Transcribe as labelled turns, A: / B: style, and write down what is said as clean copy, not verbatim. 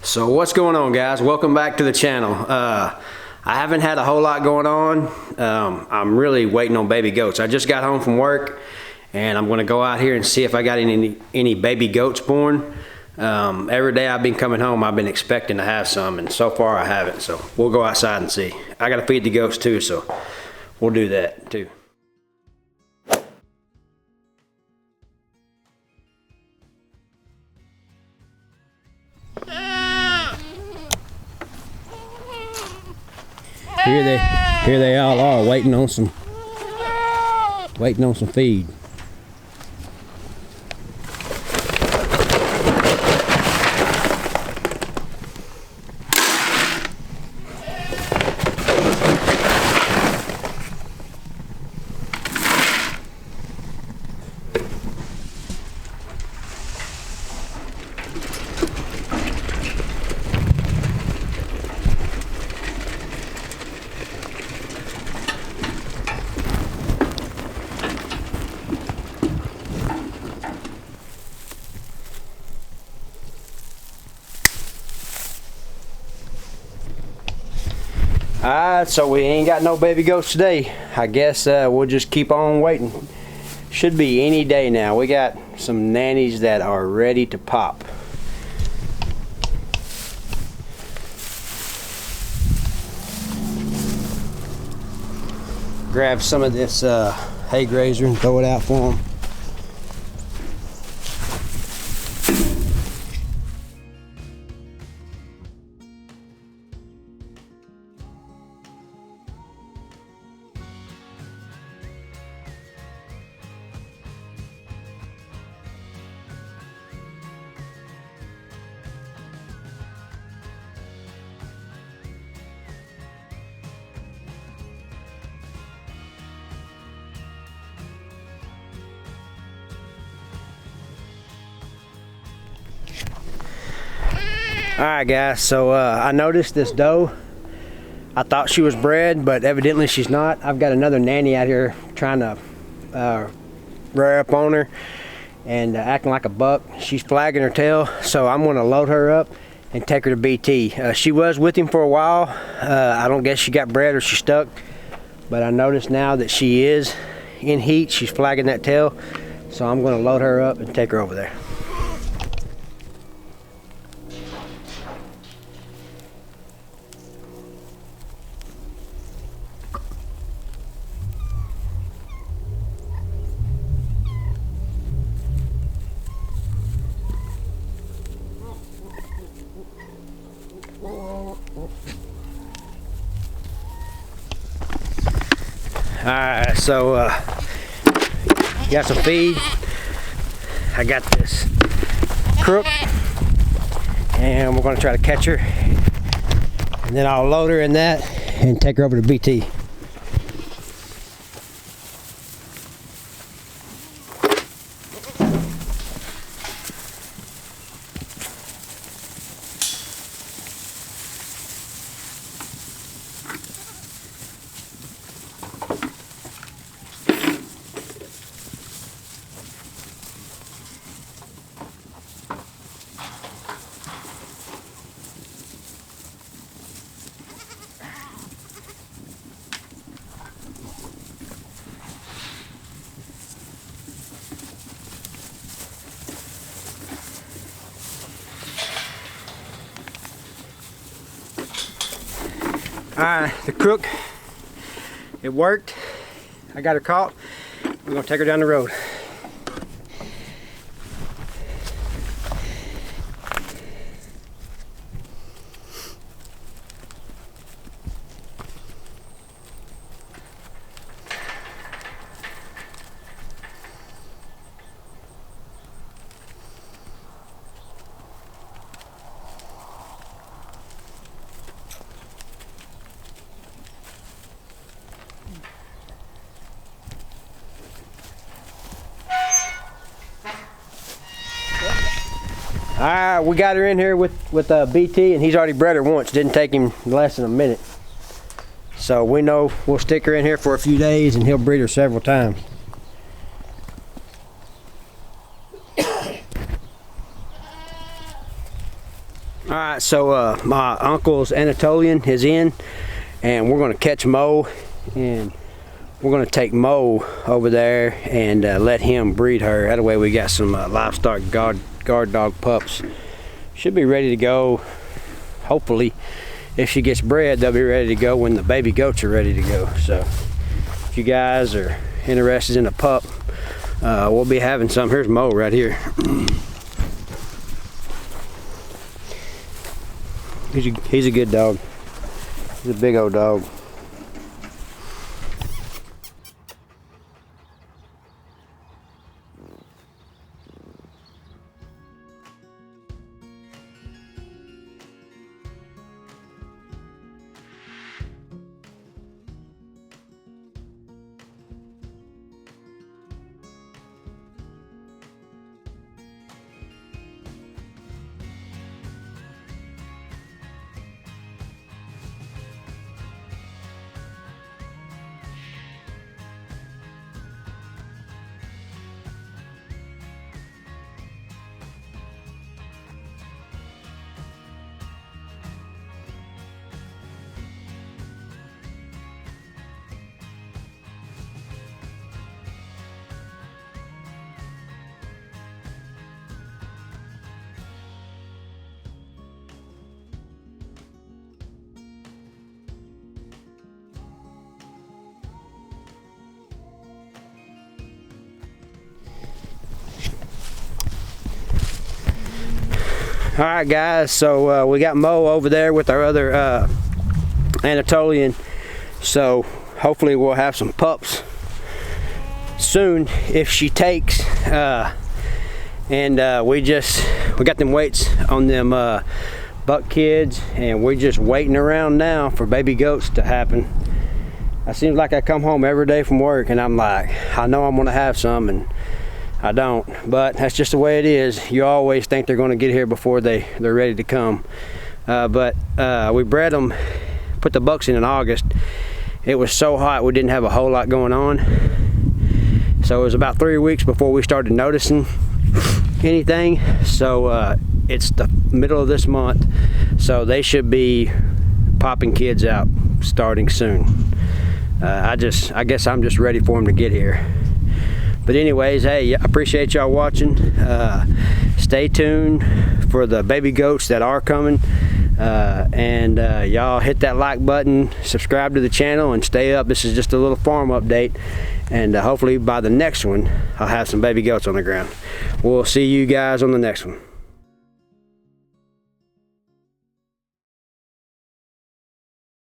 A: So what's going on, guys? Welcome back to the channel. I haven't had a whole lot going on. I'm really waiting on baby goats. I just got home from work and I'm gonna go out here and see if I got any baby goats born. Every day I've been coming home, I've been expecting to have some, and so far I haven't. So we'll go outside and see. I gotta feed the goats too, so we'll do that too. Here they all are waiting on some feed. Alright, so we ain't got no baby goats today. I guess we'll just keep on waiting. Should be any day now. We got some nannies that are ready to pop. Grab some of this hay grazer and throw it out for them. Alright guys, so I noticed this doe. I thought she was bred, but evidently she's not. I've got another nanny out here trying to rear up on her and acting like a buck. She's flagging her tail, so I'm going to load her up and take her to BT. She was with him for a while. I don't guess she got bred or she stuck, but I noticed now that she is in heat. She's flagging that tail, so I'm going to load her up and take her over there. Alright, so got some feed. I got this crook and we're going to try to catch her, and then I'll load her in that and take her over to BT. Alright, the crook, it worked. I got her caught. We're gonna take her down the road. Alright, we got her in here with BT, and he's already bred her once. Didn't take him less than a minute. So we know we'll stick her in here for a few days and he'll breed her several times. All right, so my uncle's Anatolian is in, and we're gonna catch Mo, and we're gonna take Mo over there and let him breed her. That way we got some livestock guard dog pups. Should be ready to go. Hopefully, if she gets bred, they'll be ready to go when the baby goats are ready to go. So if you guys are interested in a pup, we'll be having some. Here's Mo right here. He's a good dog. He's a big old dog. All right, guys, so we got Mo over there with our other Anatolian, so hopefully we'll have some pups soon if she takes. And we got them weights on them buck kids, and we're just waiting around now for baby goats to happen. It seems like I come home every day from work and I'm like, I know I'm gonna have some, and I don't, but that's just the way it is. You always think they're going to get here before they're ready to come. But we bred them, put the bucks in August. It was so hot we didn't have a whole lot going on. So it was about 3 weeks before we started noticing anything. So it's the middle of this month, so they should be popping kids out starting soon. I guess I'm just ready for them to get here. But anyways, hey, I appreciate y'all watching. Stay tuned for the baby goats that are coming. And y'all hit that like button, subscribe to the channel, and stay up. This is just a little farm update. And hopefully by the next one, I'll have some baby goats on the ground. We'll see you guys on the next one.